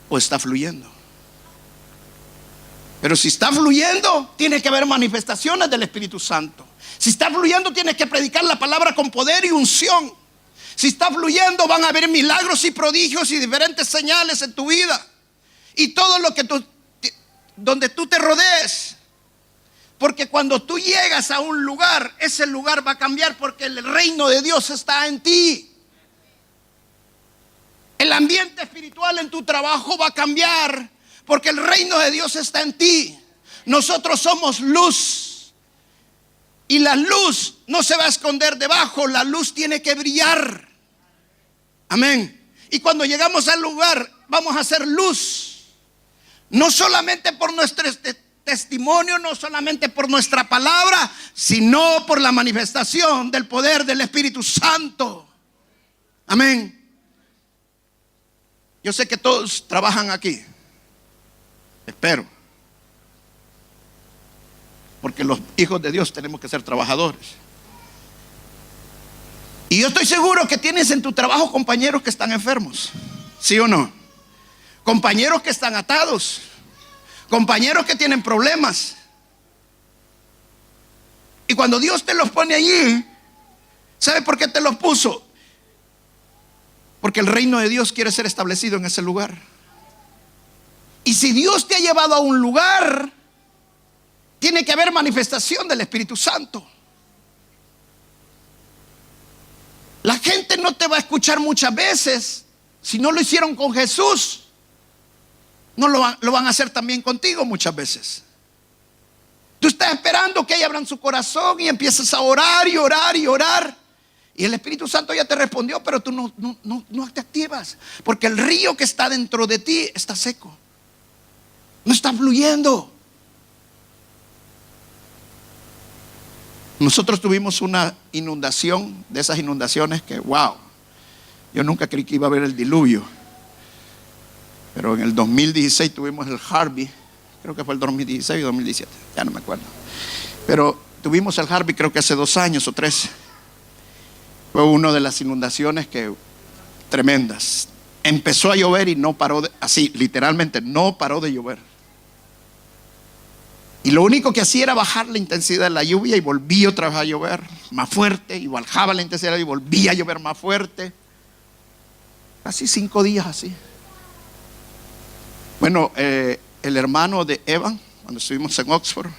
o está fluyendo. Pero si está fluyendo, tiene que haber manifestaciones del Espíritu Santo. Si está fluyendo, tienes que predicar la palabra con poder y unción. Si está fluyendo, van a haber milagros y prodigios y diferentes señales en tu vida. Y todo lo que donde tú te rodees. Porque cuando tú llegas a un lugar, ese lugar va a cambiar, porque el reino de Dios está en ti. El ambiente espiritual en tu trabajo va a cambiar, porque el reino de Dios está en ti. Nosotros somos luz. Y la luz no se va a esconder debajo, la luz tiene que brillar. Amén. Y cuando llegamos al lugar, vamos a hacer luz. No solamente por nuestro testimonio, no solamente por nuestra palabra, sino por la manifestación del poder del Espíritu Santo. Amén. Yo sé que todos trabajan aquí. Espero. Porque los hijos de Dios tenemos que ser trabajadores. Y yo estoy seguro que tienes en tu trabajo compañeros que están enfermos. ¿Sí o no? Compañeros que están atados. Compañeros que tienen problemas. Y cuando Dios te los pone allí, ¿sabe por qué te los puso? Porque el reino de Dios quiere ser establecido en ese lugar. Y si Dios te ha llevado a un lugar, tiene que haber manifestación del Espíritu Santo. La gente no te va a escuchar muchas veces. Si no lo hicieron con Jesús, no lo van a hacer también contigo muchas veces. Tú estás esperando que ellos abran su corazón y empiezas a orar y orar y orar. Y el Espíritu Santo ya te respondió, pero tú no te activas. Porque el río que está dentro de ti está seco. No está fluyendo. Nosotros tuvimos una inundación, de esas inundaciones que, wow, yo nunca creí que iba a haber el diluvio. Pero en el 2016 tuvimos el Harvey, creo que fue el 2016 o 2017, ya no me acuerdo. Pero tuvimos el Harvey creo que hace 2 años o 3. Fue una de las inundaciones que tremendas. Empezó a llover y no paró, así literalmente no paró de llover. Y lo único que hacía era bajar la intensidad de la lluvia y volvía otra vez a llover más fuerte, y bajaba la intensidad y volvía a llover más fuerte. casi 5 días así. Bueno, el hermano de Evan, cuando estuvimos en Oxford,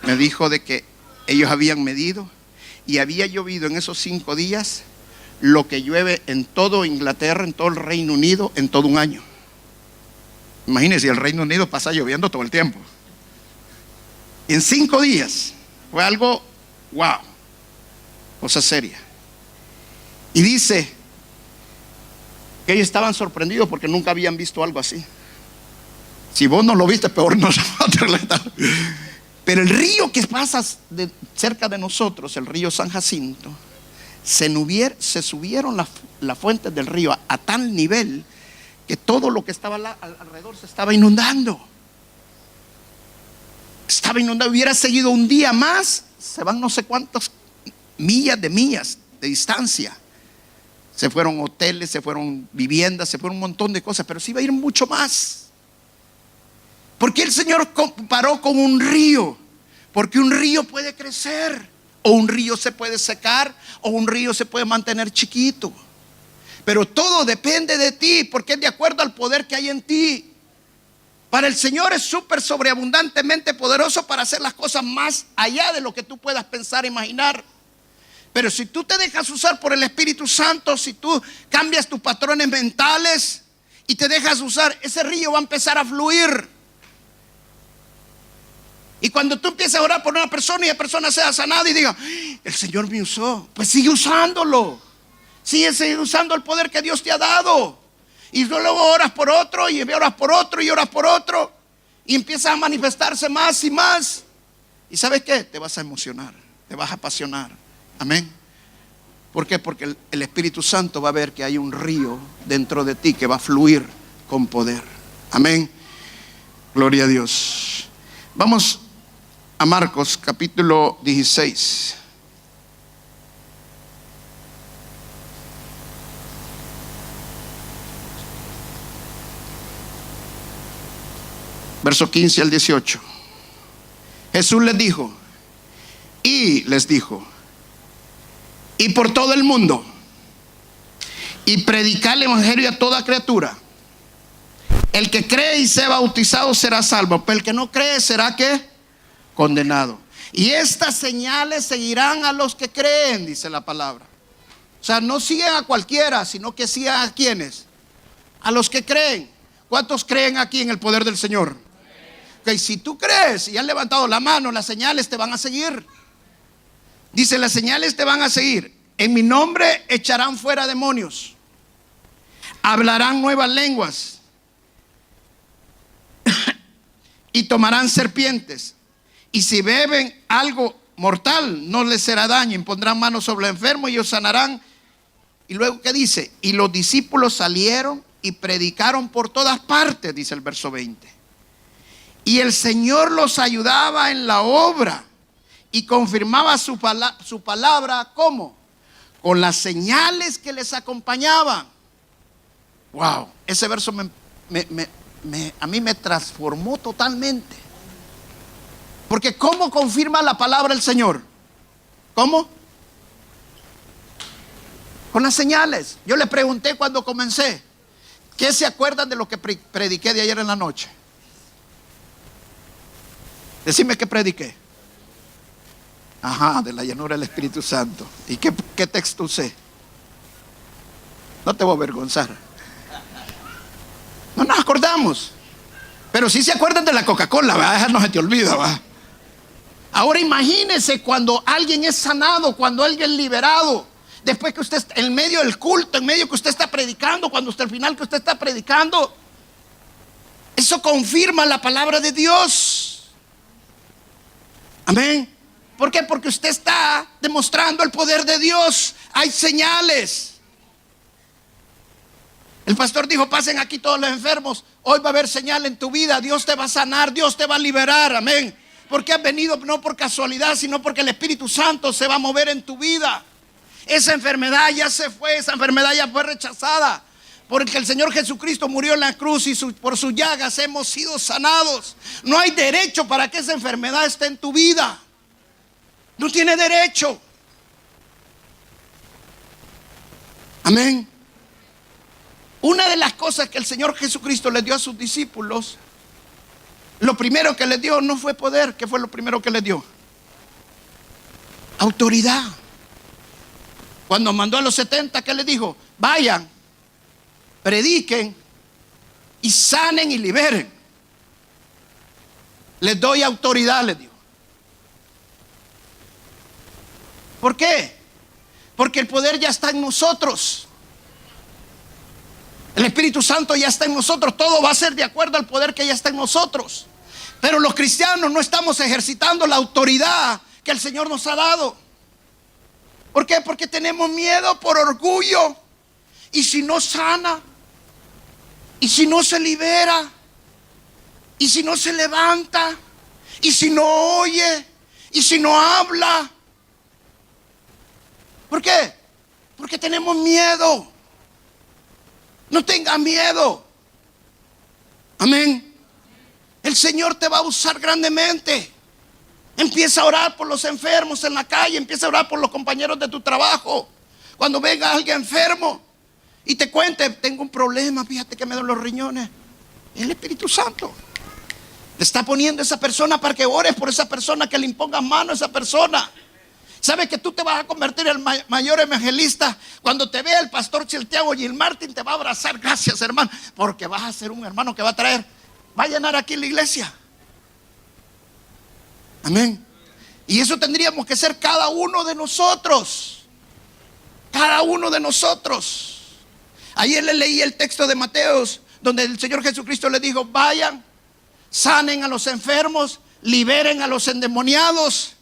me dijo de que ellos habían medido y había llovido en esos 5 días lo que llueve en todo Inglaterra, en todo el Reino Unido, en todo un año. Imagínense, el Reino Unido pasa lloviendo todo el tiempo. En 5 días fue algo, wow, cosa seria. Y dice que ellos estaban sorprendidos porque nunca habían visto algo así. Si vos no lo viste, peor nosotros. Pero el río que pasa cerca de nosotros, el río San Jacinto, se subieron las fuentes del río a tal nivel que todo lo que estaba alrededor se estaba inundando. Estaba inundado. Hubiera seguido un día más, se van no sé cuántas millas de distancia. Se fueron hoteles, se fueron viviendas, se fueron un montón de cosas, pero sí iba a ir mucho más. Porque el Señor comparó con un río, porque un río puede crecer, o un río se puede secar, o un río se puede mantener chiquito. Pero todo depende de ti, porque es de acuerdo al poder que hay en ti. Para el Señor es súper sobreabundantemente poderoso para hacer las cosas más allá de lo que tú puedas pensar e imaginar. Pero si tú te dejas usar por el Espíritu Santo, si tú cambias tus patrones mentales y te dejas usar, ese río va a empezar a fluir. Y cuando tú empieces a orar por una persona y la persona sea sanada y diga, el Señor me usó, pues sigue usándolo. Sigue usando el poder que Dios te ha dado. Y luego oras por otro y oras por otro y oras por otro. Y empieza a manifestarse más y más. ¿Y sabes qué? Te vas a emocionar, te vas a apasionar. Amén. ¿Por qué? Porque el Espíritu Santo va a ver que hay un río dentro de ti que va a fluir con poder. Amén. Gloria a Dios. Vamos a Marcos capítulo 16. Verso 15 al 18. Jesús les dijo, y por todo el mundo, y predicar el evangelio a toda criatura. El que cree y sea bautizado será salvo, pero el que no cree será ¿qué? Condenado. Y estas señales seguirán a los que creen, dice la palabra. O sea, no siguen a cualquiera, sino que sigan a quienes, a los que creen. ¿Cuántos creen aquí en el poder del Señor? Okay, si tú crees y has levantado la mano, las señales te van a seguir. Dice, las señales te van a seguir. En mi nombre echarán fuera demonios, hablarán nuevas lenguas y tomarán serpientes. Y si beben algo mortal, no les será daño. Impondrán manos sobre el enfermo y ellos sanarán. Y luego, ¿qué dice? Y los discípulos salieron y predicaron por todas partes, dice el verso 20. Y el Señor los ayudaba en la obra y confirmaba su palabra, ¿cómo? Con las señales que les acompañaban. Wow, ese verso a mí me transformó totalmente. Porque ¿cómo confirma la palabra del Señor? ¿Cómo? Con las señales. Yo le pregunté cuando comencé, ¿qué se acuerdan de lo que prediqué de ayer en la noche? Decime qué prediqué. Ajá, de la llanura del Espíritu Santo. ¿Y qué texto usé? No te voy a avergonzar. No nos acordamos. Pero sí se acuerdan de la Coca-Cola, ¿verdad? Esa no se te olvida, ¿verdad? Ahora imagínese cuando alguien es sanado, cuando alguien es liberado. Después que usted, en medio del culto, en medio que usted está predicando, cuando usted al final que usted está predicando, eso confirma la palabra de Dios. Amén. ¿Por qué? Porque usted está demostrando el poder de Dios. Hay señales. El pastor dijo, pasen aquí todos los enfermos. Hoy va a haber señal en tu vida. Dios te va a sanar, Dios te va a liberar. Amén. Porque has venido no por casualidad, sino porque el Espíritu Santo se va a mover en tu vida. Esa enfermedad ya se fue, esa enfermedad ya fue rechazada. Porque el Señor Jesucristo murió en la cruz y por sus llagas hemos sido sanados. No hay derecho para que esa enfermedad esté en tu vida. No tiene derecho. Amén. Una de las cosas que el Señor Jesucristo le dio a sus discípulos, lo primero que les dio no fue poder. ¿Qué fue lo primero que les dio? Autoridad. Cuando mandó a los 70, ¿qué les dijo? Vayan, prediquen y sanen y liberen. Les doy autoridad, les dijo. ¿Por qué? Porque el poder ya está en nosotros. El Espíritu Santo ya está en nosotros. Todo va a ser de acuerdo al poder que ya está en nosotros. Pero los cristianos no estamos ejercitando la autoridad que el Señor nos ha dado. ¿Por qué? Porque tenemos miedo por orgullo. Y si no sana, y si no se libera, y si no se levanta, y si no oye, y si no habla. ¿Por qué? Porque tenemos miedo. No tengas miedo. Amén. El Señor te va a usar grandemente. Empieza a orar por los enfermos en la calle. Empieza a orar por los compañeros de tu trabajo. Cuando venga alguien enfermo y te cuente, tengo un problema, fíjate que me dan los riñones. El Espíritu Santo te está poniendo a esa persona para que ores por esa persona, que le impongas mano a esa persona. ¿Sabes que tú te vas a convertir en el mayor evangelista? Cuando te vea el pastor Santiago Gilmartin, te va a abrazar. Gracias, hermano, porque vas a ser un hermano que va a traer, va a llenar aquí la iglesia. Amén. Y eso tendríamos que ser cada uno de nosotros. Cada uno de nosotros. Ayer le leí el texto de Mateos, donde el Señor Jesucristo le dijo: vayan, sanen a los enfermos, liberen a los endemoniados,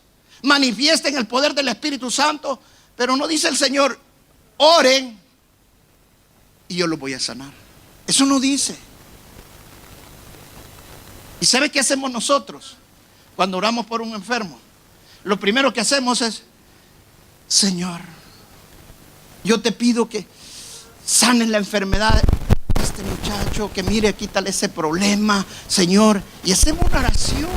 manifiesten el poder del Espíritu Santo. Pero no dice el Señor: oren y yo los voy a sanar. Eso no dice. ¿Y sabe qué hacemos nosotros cuando oramos por un enfermo? Lo primero que hacemos es: Señor, yo te pido que sanes la enfermedad de este muchacho, que mire, quítale ese problema, Señor. Y hacemos una oración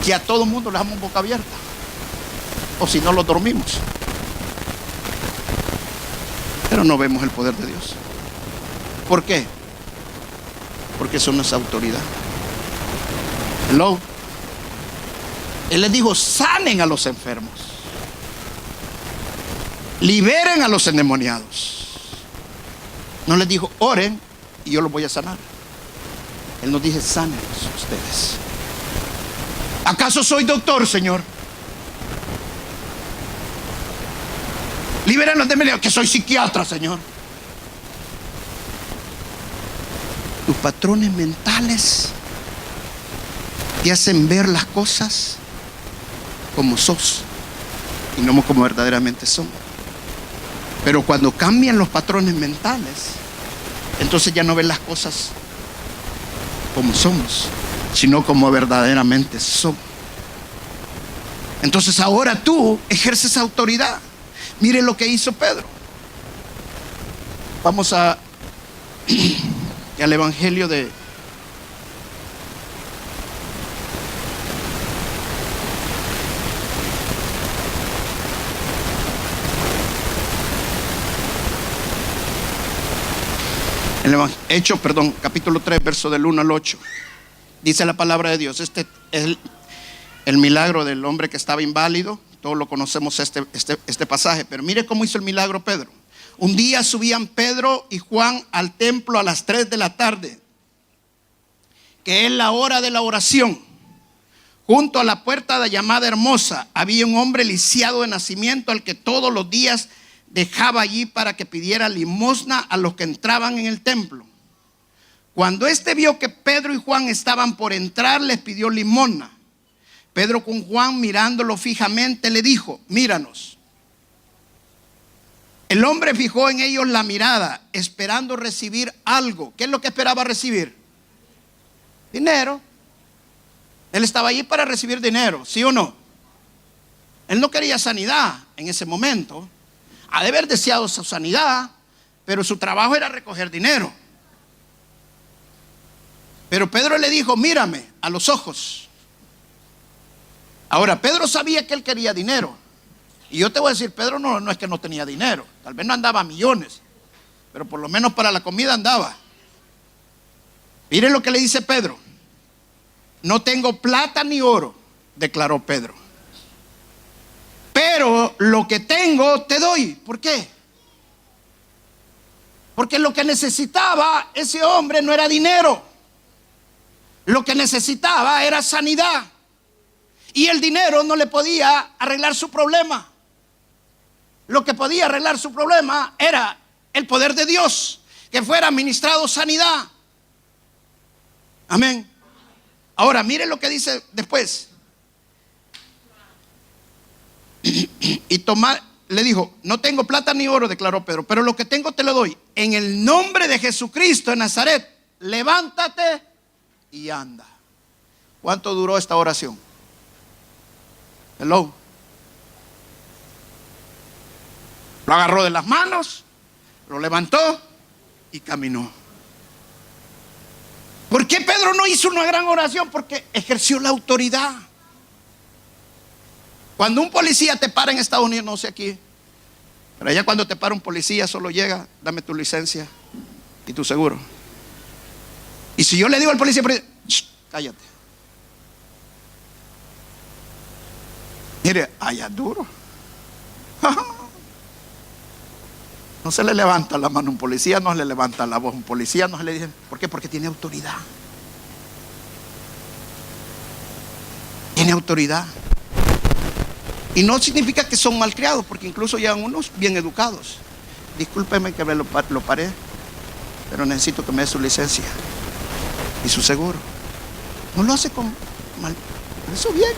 que a todo mundo le damos boca abierta, o si no, lo dormimos. Pero no vemos el poder de Dios. ¿Por qué? Porque eso no es autoridad. Hello. Él les dijo: sanen a los enfermos, liberen a los endemoniados. No les dijo: oren y yo los voy a sanar. Él nos dice: sánenos ustedes. ¿Acaso soy doctor, Señor? Liberen a los endemoniados. Que soy psiquiatra, Señor. Tus patrones mentales te hacen ver las cosas como sos y no como verdaderamente son. Pero cuando cambian los patrones mentales, entonces ya no ves las cosas como somos, sino como verdaderamente son. Entonces ahora tú ejerces autoridad. Mire lo que hizo Pedro. Vamos al Evangelio de Hechos, capítulo 3, verso del 1 al 8. Dice la palabra de Dios. Este es el milagro del hombre que estaba inválido. Todos lo conocemos este pasaje. Pero mire cómo hizo el milagro Pedro. Un día subían Pedro y Juan al templo a las 3 de la tarde, que es la hora de la oración. Junto a la puerta de llamada Hermosa había un hombre lisiado de nacimiento, al que todos los días dejaba allí para que pidiera limosna a los que entraban en el templo. Cuando éste vio que Pedro y Juan estaban por entrar, les pidió limosna. Pedro, con Juan mirándolo fijamente, le dijo: míranos. El hombre fijó en ellos la mirada, esperando recibir algo. ¿Qué es lo que esperaba recibir? Dinero. Él estaba allí para recibir dinero, ¿sí o no? Él no quería sanidad en ese momento. Ha de haber deseado su sanidad, pero su trabajo era recoger dinero. Pero Pedro le dijo: mírame a los ojos. Ahora, Pedro sabía que él quería dinero. Y yo te voy a decir, Pedro no es que no tenía dinero. Tal vez no andaba a millones. pero por lo menos para la comida andaba. Mire lo que le dice Pedro. No tengo plata ni oro, declaró Pedro, pero lo que tengo te doy. ¿Por qué? Porque lo que necesitaba ese hombre no era dinero. Lo que necesitaba era sanidad. Y el dinero no le podía arreglar su problema. Lo que podía arreglar su problema era el poder de Dios, que fuera ministrado sanidad. Amén. Ahora, mire lo que dice después. Y Tomás le dijo, no tengo plata ni oro, declaró Pedro, pero lo que tengo te lo doy. En el nombre de Jesucristo de Nazaret, levántate y anda. ¿Cuánto duró esta oración? Hello. Lo agarró de las manos, lo levantó y caminó. ¿Por qué Pedro no hizo una gran oración? Porque ejerció la autoridad. Cuando un policía te para en Estados Unidos, no sé aquí, pero allá cuando te para un policía solo llega, dame tu licencia y tu seguro. Y si yo le digo al policía, cállate. Mire, allá es duro. No se le levanta la mano a un policía, no se le levanta la voz a un policía, no se le dice. ¿Por qué? Porque tiene autoridad. Tiene autoridad. Y no significa que son malcriados, porque incluso llegan unos bien educados. Discúlpeme que me lo paré, pero necesito que me dé su licencia y su seguro. No lo hace con mal, eso bien.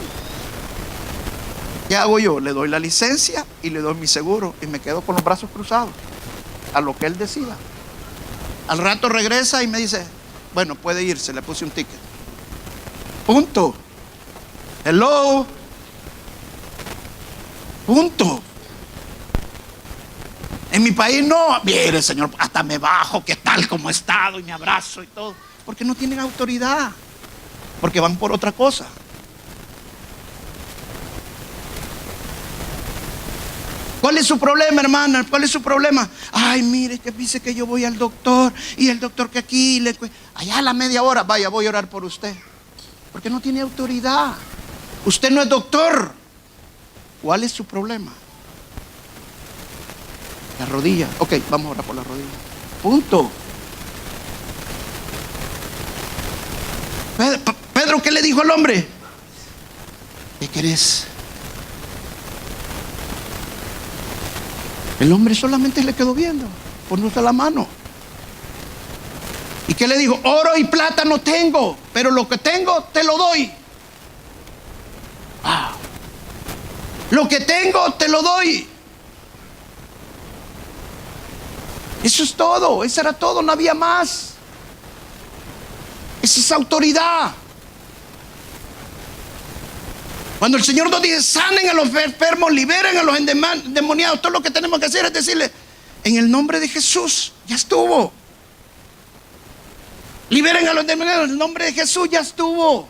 ¿Qué hago yo? Le doy la licencia y le doy mi seguro y me quedo con los brazos cruzados a lo que él decida. Al rato regresa y me dice, bueno, puede irse, le puse un ticket. Punto. Hello. Punto. En mi país no, mire señor, hasta me bajo, que tal como he estado y me abrazo y todo, porque no tienen autoridad, porque van por otra cosa. ¿Cuál es su problema, hermana? ¿Cuál es su problema? Ay, mire, que dice que yo voy al doctor y el doctor que aquí, allá a la media hora, vaya, voy a orar por usted. Porque no tiene autoridad. Usted no es doctor. ¿Cuál es su problema? La rodilla. Ok, vamos a orar por la rodilla. Punto. Pedro, ¿qué le dijo al hombre? ¿Qué querés? El hombre solamente le quedó viendo, poniéndose la mano. ¿Y qué le dijo? Oro y plata no tengo, pero lo que tengo te lo doy. Ah, lo que tengo te lo doy. Eso es todo, eso era todo, no había más. Esa es autoridad. Cuando el Señor nos dice, sanen a los enfermos, liberen a los endemoniados, todo lo que tenemos que hacer es decirle, en el nombre de Jesús, ya estuvo. Liberen a los endemoniados, en el nombre de Jesús, ya estuvo.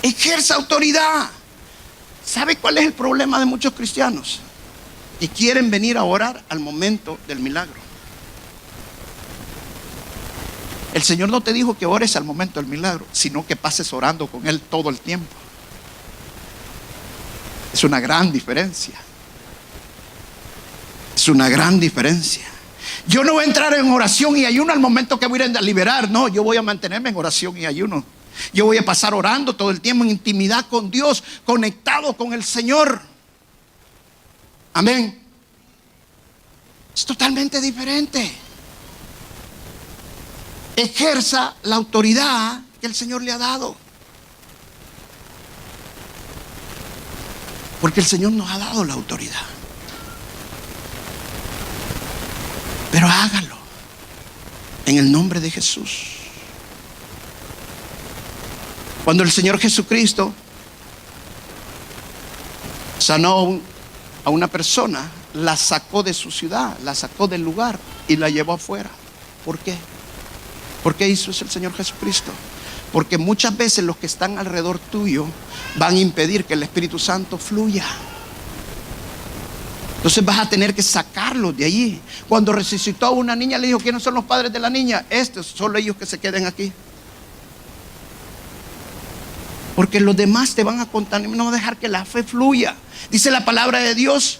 Ejerza autoridad. ¿Sabe cuál es el problema de muchos cristianos? Que quieren venir a orar al momento del milagro. El Señor no te dijo que ores al momento del milagro, sino que pases orando con Él todo el tiempo. Es una gran diferencia. Es una gran diferencia. Yo no voy a entrar en oración y ayuno al momento que voy a liberar. No, yo voy a mantenerme en oración y ayuno. Yo voy a pasar orando todo el tiempo en intimidad con Dios, conectado con el Señor. Amén. Es totalmente diferente. Ejerza la autoridad que el Señor le ha dado. Porque el Señor nos ha dado la autoridad. Pero hágalo en el nombre de Jesús. Cuando el Señor Jesucristo sanó a una persona, la sacó de su ciudad, la sacó del lugar y la llevó afuera. ¿Por qué? ¿Por qué hizo eso el Señor Jesucristo? Porque muchas veces los que están alrededor tuyo van a impedir que el Espíritu Santo fluya. Entonces vas a tener que sacarlos de allí. Cuando resucitó a una niña, le dijo: ¿quiénes son los padres de la niña? Estos, solo ellos que se queden aquí. Porque los demás te van a contaminar, no dejar que la fe fluya. Dice la palabra de Dios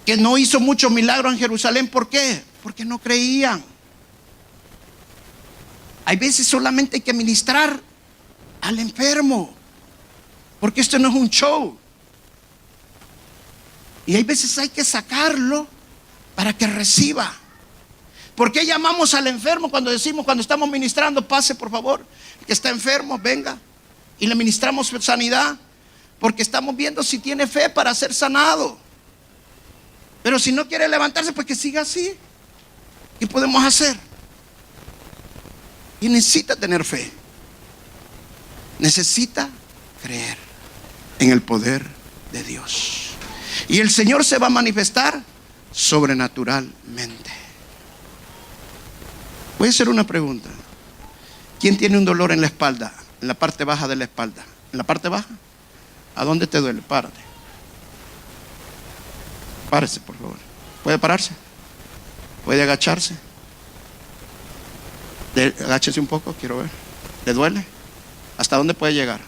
que no hizo muchos milagros en Jerusalén. ¿Por qué? Porque no creían. Hay veces solamente hay que ministrar al enfermo, porque esto no es un show. Y hay veces hay que sacarlo para que reciba. ¿Por qué llamamos al enfermo cuando decimos, cuando estamos ministrando: pase por favor, el que está enfermo, venga? Y le ministramos sanidad, porque estamos viendo si tiene fe para ser sanado. Pero si no quiere levantarse, pues que siga así. ¿Qué podemos hacer? Y necesita tener fe. Necesita creer en el poder de Dios. Y el Señor se va a manifestar sobrenaturalmente. Voy a hacer una pregunta. ¿Quién tiene un dolor en la espalda? En la parte baja de la espalda. ¿En la parte baja? ¿A dónde te duele? Párate. Párese, por favor. ¿Puede pararse? ¿Puede agacharse? Agáchese un poco, quiero ver. ¿Le duele? ¿Hasta dónde puede llegar?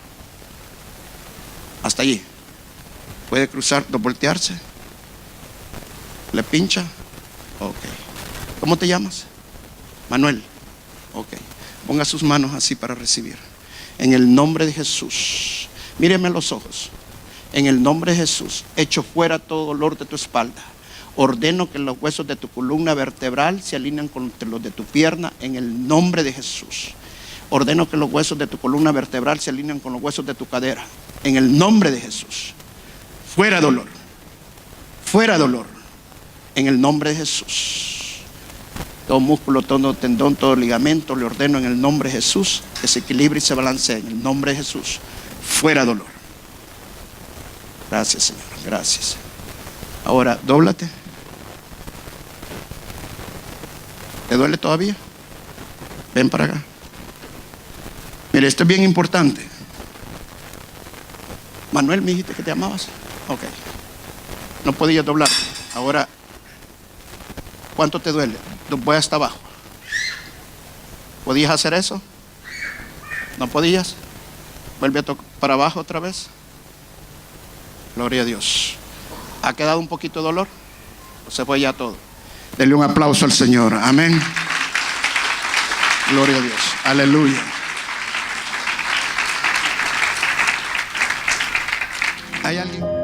Hasta allí. ¿Puede cruzar, voltearse? ¿Le pincha? Ok. ¿Cómo te llamas? Manuel. Ok. Ponga sus manos así para recibir. En el nombre de Jesús. Míreme a los ojos. En el nombre de Jesús, echo fuera todo dolor de tu espalda. Ordeno que los huesos de tu columna vertebral se alinean con los de tu pierna en el nombre de Jesús. Ordeno que los huesos de tu columna vertebral se alinean con los huesos de tu cadera en el nombre de Jesús. Fuera dolor. Fuera dolor. En el nombre de Jesús. Todo músculo, todo tendón, todo ligamento, le ordeno en el nombre de Jesús que se equilibre y se balancee en el nombre de Jesús. Fuera dolor. Gracias, Señor. Gracias. Ahora, dóblate. ¿Te duele todavía? Ven para acá. Mire, esto es bien importante. Manuel, me dijiste que te llamabas. Ok. No podías doblar. Ahora, ¿cuánto te duele? Voy hasta abajo. ¿Podías hacer eso? ¿No podías? Vuelve a tocar para abajo otra vez. Gloria a Dios. ¿Ha quedado un poquito de dolor? ¿O se fue ya todo? Denle un aplauso al Señor. Amén. Gloria a Dios. Aleluya. ¿Hay alguien?